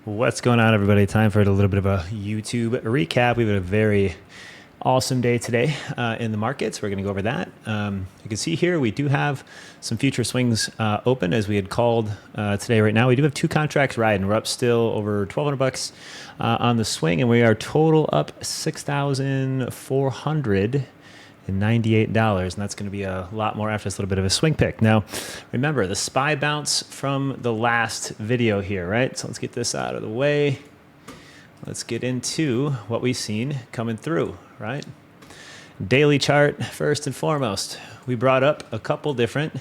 What's going on, everybody? Time for a little bit of a YouTube recap. We've had a very awesome day today in the markets. We're going to go over that. You can see here we do have some future swings open as we had called today. Right now, we do have two contracts riding. We're up still over 1,200 bucks on the swing, and we are total up $6,498, and that's going to be a lot more after this little bit of a swing pick. Now, remember the SPY bounce from the last video here, right? So let's get this out of the way. Let's get into what we've seen coming through, right? Daily chart, first and foremost. We brought up a couple different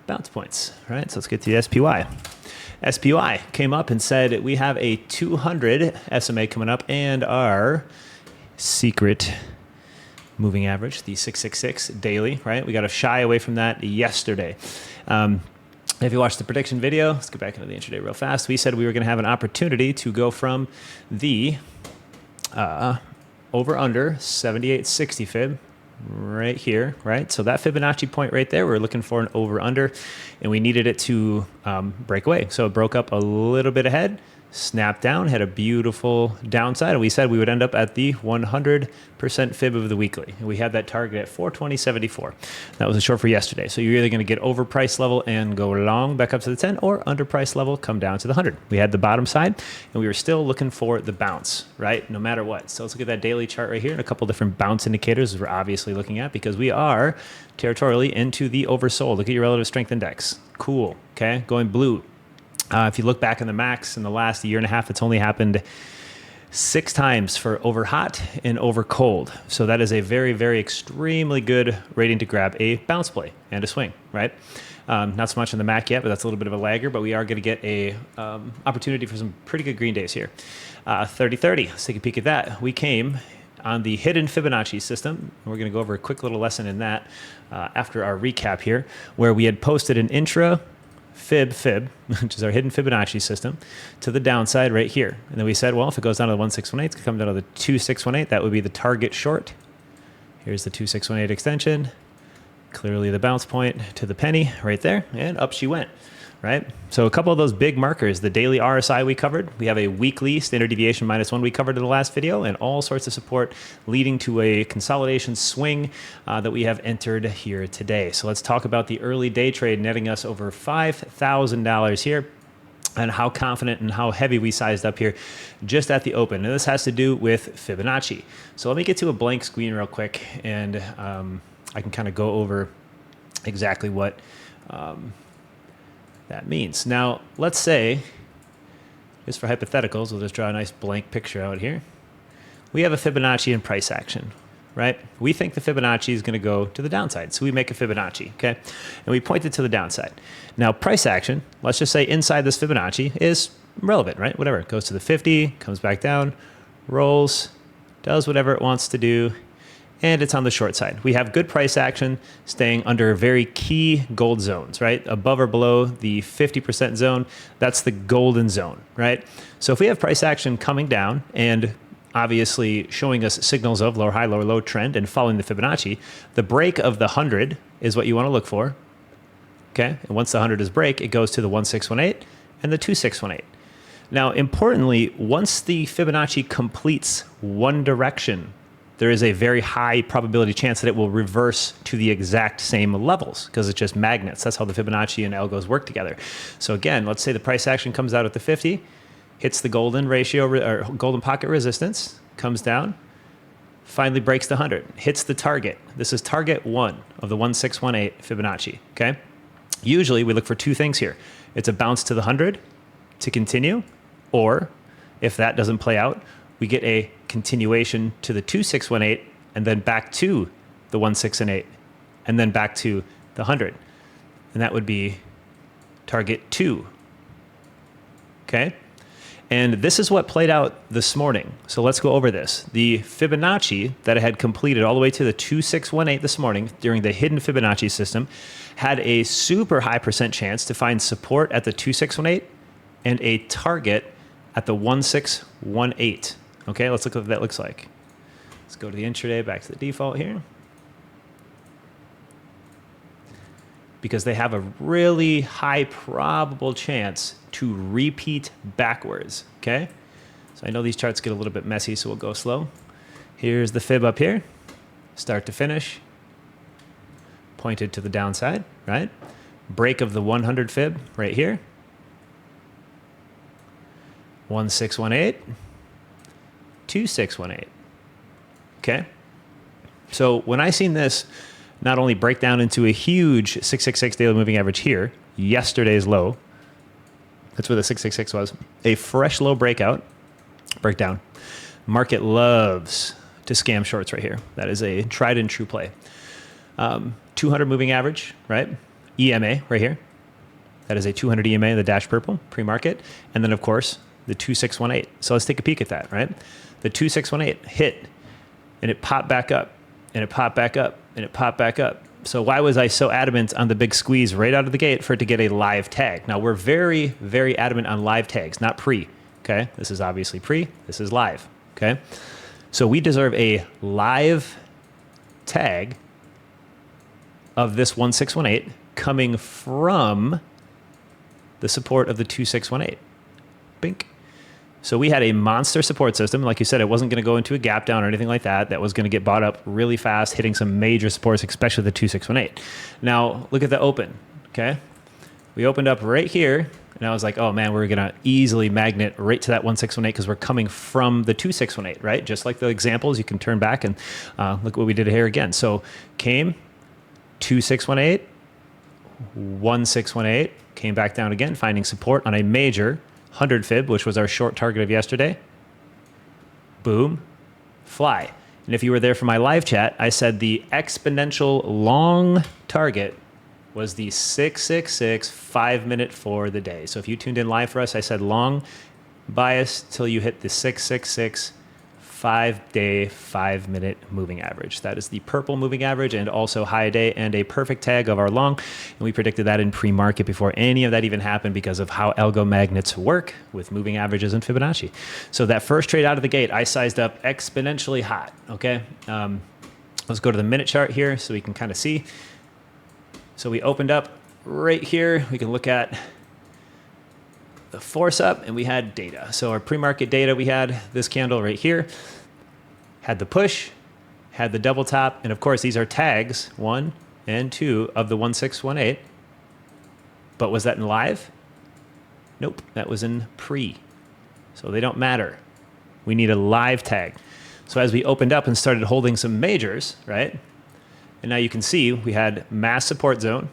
bounce points, right? So let's get to the SPY. SPY came up and said we have a 200 SMA coming up and our secret moving average, the 666 daily, right? We got to shy away from that yesterday. If you watched the prediction video, let's get back into the intraday real fast. We said we were going to have an opportunity to go from the over under 7860 fib right here, right? So that Fibonacci point right there, we're looking for an over under, and we needed it to break away. So it broke up a little bit ahead, snapped down, had a beautiful downside, and we said we would end up at the 100% fib of the weekly. And we had that target at 420.74. That was a short for yesterday. So you're either going to get over price level and go long back up to the 10, or under price level, come down to the 100. We had the bottom side, and we were still looking for the bounce, right? No matter what. So let's look at that daily chart right here and a couple different bounce indicators we're obviously looking at because we are territorially into the oversold. Look at your relative strength index. Cool. Okay. Going blue. If you look back in the max in the last year and a half, it's only happened 6 times for over hot and over cold. So that is a very, very extremely good rating to grab a bounce play and a swing, right? Not so much in the MAC yet, but that's a little bit of a lagger, but we are going to get a opportunity for some pretty good green days here. 30-30, let's take a peek at that. We came on the hidden Fibonacci system. We're going to go over a quick little lesson in that after our recap here, where we had posted an intra fib, which is our hidden Fibonacci system, to the downside right here. And then we said, well, if it goes down to the 1618, it's going to come down to the 2618. That would be the target short. Here's the 2618 extension. Clearly the bounce point to the penny right there, and up she went, right? So a couple of those big markers, the daily RSI we covered. We have a weekly standard deviation -1 we covered in the last video, and all sorts of support leading to a consolidation swing that we have entered here today. So let's talk about the early day trade netting us over $5,000 here, and how confident and how heavy we sized up here just at the open. And this has to do with Fibonacci. So let me get to a blank screen real quick, and I can kind of go over exactly what that means. Now, let's say, just for hypotheticals, we'll just draw a nice blank picture out here. We have a Fibonacci in price action, right? We think the Fibonacci is going to go to the downside. So we make a Fibonacci, okay? And we point it to the downside. Now, price action, let's just say inside this Fibonacci is relevant, right? Whatever. It goes to the 50, comes back down, rolls, does whatever it wants to do, and it's on the short side. We have good price action staying under very key gold zones, right? Above or below the 50% zone, that's the golden zone, right? So if we have price action coming down and obviously showing us signals of lower high, lower low trend and following the Fibonacci, the break of the 100 is what you want to look for, okay? And once the 100 is break, it goes to the 1618 and the 2618. Now, importantly, once the Fibonacci completes one direction, there is a very high probability chance that it will reverse to the exact same levels because it's just magnets. That's how the Fibonacci and algos work together. So again, let's say the price action comes out at the 50, hits the golden ratio or golden pocket resistance, comes down, finally breaks the 100, hits the target. This is target 1 of the 1618 Fibonacci, okay? Usually we look for 2 things here. It's a bounce to the 100 to continue, or if that doesn't play out, we get a continuation to the 2618 and then back to the 1618 and then back to the 100. And that would be target 2. Okay? And this is what played out this morning. So let's go over this. The Fibonacci that had completed all the way to the 2618 this morning during the hidden Fibonacci system had a super high % chance to find support at the 2618 and a target at the 1618. Okay, let's look at what that looks like. Let's go to the intraday, back to the default here. because they have a really high probable chance to repeat backwards, okay? So I know these charts get a little bit messy, so we'll go slow. Here's the fib up here, start to finish, pointed to the downside, right? Break of the 100 fib right here. 1618, 2618, okay? So when I seen this not only break down into a huge 666 daily moving average here, yesterday's low, that's where the 666 was, a fresh low breakout, breakdown. Market loves to scam shorts right here. That is a tried and true play. 200 moving average, right? EMA right here. That is a 200 EMA, the dash purple, pre-market. And then, of course, the 2618. So let's take a peek at that, right? The 2618 hit, and it popped back up, and it popped back up, and it popped back up. So why was I so adamant on the big squeeze right out of the gate for it to get a live tag? Now, we're very, very adamant on live tags, not pre, okay? This is obviously pre, this is live, okay? So we deserve a live tag of this 1618 coming from the support of the 2618. Bink. So we had a monster support system. Like you said, it wasn't going to go into a gap down or anything like that. That was going to get bought up really fast, hitting some major supports, especially the 2618. Now, look at the open, okay? We opened up right here, and I was like, oh man, we're going to easily magnet right to that 1618 because we're coming from the 2618, right? Just like the examples, you can turn back and look what we did here again. So came 2618, 1618, came back down again, finding support on a major 100 fib, which was our short target of yesterday. Boom, fly. And if you were there for my live chat, I said the exponential long target was the 666 5-minute for the day. So if you tuned in live for us, I said long bias till you hit the 666 5-day 5-minute moving average. That is the purple moving average and also high day and a perfect tag of our long. And we predicted that in pre-market before any of that even happened because of how algo magnets work with moving averages and Fibonacci. So that first trade out of the gate, I sized up exponentially hot, okay? Let's go to the minute chart here so we can kind of see. So we opened up right here. We can look at the force up, and we had data. So our pre-market data, we had this candle right here, had the push, had the double top, and of course these are tags 1 and 2 of the 1618. But was that in live? Nope, that was in pre. So they don't matter. We need a live tag. So as we opened up and started holding some majors, right? And now you can see we had mass support zone,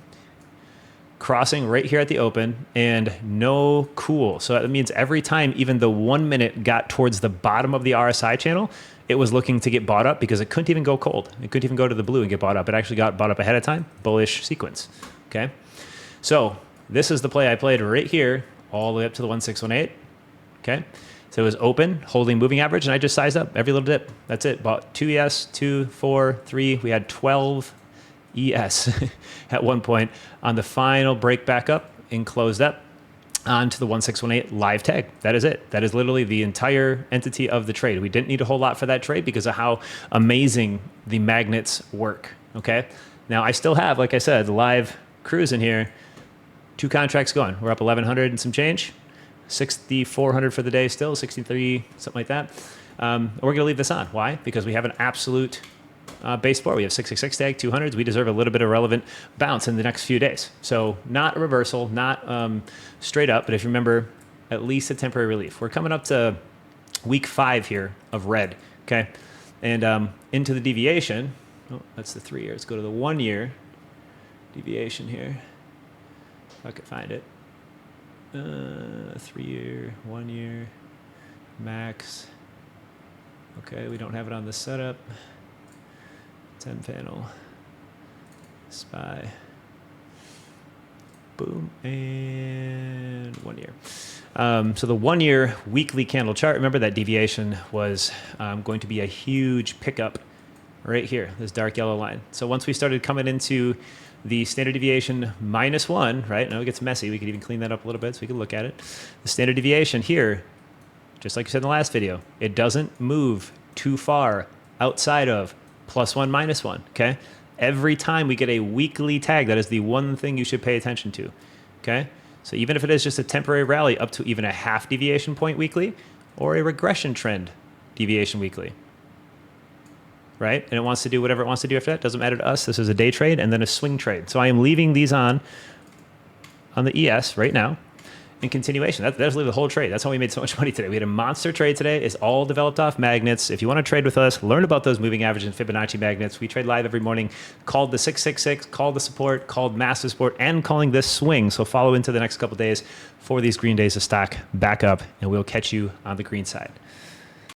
crossing right here at the open, and no cool. So that means every time even the 1 minute got towards the bottom of the RSI channel, it was looking to get bought up because it couldn't even go cold. It couldn't even go to the blue and get bought up. It actually got bought up ahead of time, bullish sequence, okay? So this is the play I played right here, all the way up to the 1618, okay? So it was open, holding moving average, and I just sized up every little dip. That's it, bought 2 ES, 2, 4, 3, we had 12 ES at one point on the final break back up and closed up onto the 1618 live tag. That is it. That is literally the entire entity of the trade. We didn't need a whole lot for that trade because of how amazing the magnets work, okay? Now I still have, like I said, the live cruise in here, 2 contracts going. We're up 1,100 and some change, 6,400 for the day still, 63, something like that. We're gonna leave this on. Why? Because we have an absolute base floor. We have 666 tag, 200s. We deserve a little bit of relevant bounce in the next few days. So not a reversal, not straight up, but if you remember, at least a temporary relief. We're coming up to week 5 here of red, okay? And into the deviation, oh, that's the 3 year. Let's go to the 1 year deviation here. If I could find it. 3 year, 1 year, max. Okay, we don't have it on the setup. 10 panel, SPY, boom, and 1 year. So the 1 year weekly candle chart, remember that deviation was going to be a huge pickup right here, this dark yellow line. So once we started coming into the standard deviation -1, right? Now it gets messy. We could even clean that up a little bit so we can look at it. The standard deviation here, just like you said in the last video, it doesn't move too far outside of +1, -1, okay? Every time we get a weekly tag, that is the one thing you should pay attention to. Okay? So even if it is just a temporary rally up to even a half deviation point weekly or a regression trend deviation weekly, right? And it wants to do whatever it wants to do after that. Doesn't matter to us. This is a day trade and then a swing trade. So I am leaving these on the ES right now in continuation. That's literally the whole trade. That's how we made so much money today. We had a monster trade today. It's all developed off magnets. If you want to trade with us, learn about those moving average and Fibonacci magnets. We trade live every morning, called the 666, called the support, called massive support, and calling this swing. So follow into the next couple of days for these green days of stock back up, and we'll catch you on the green side.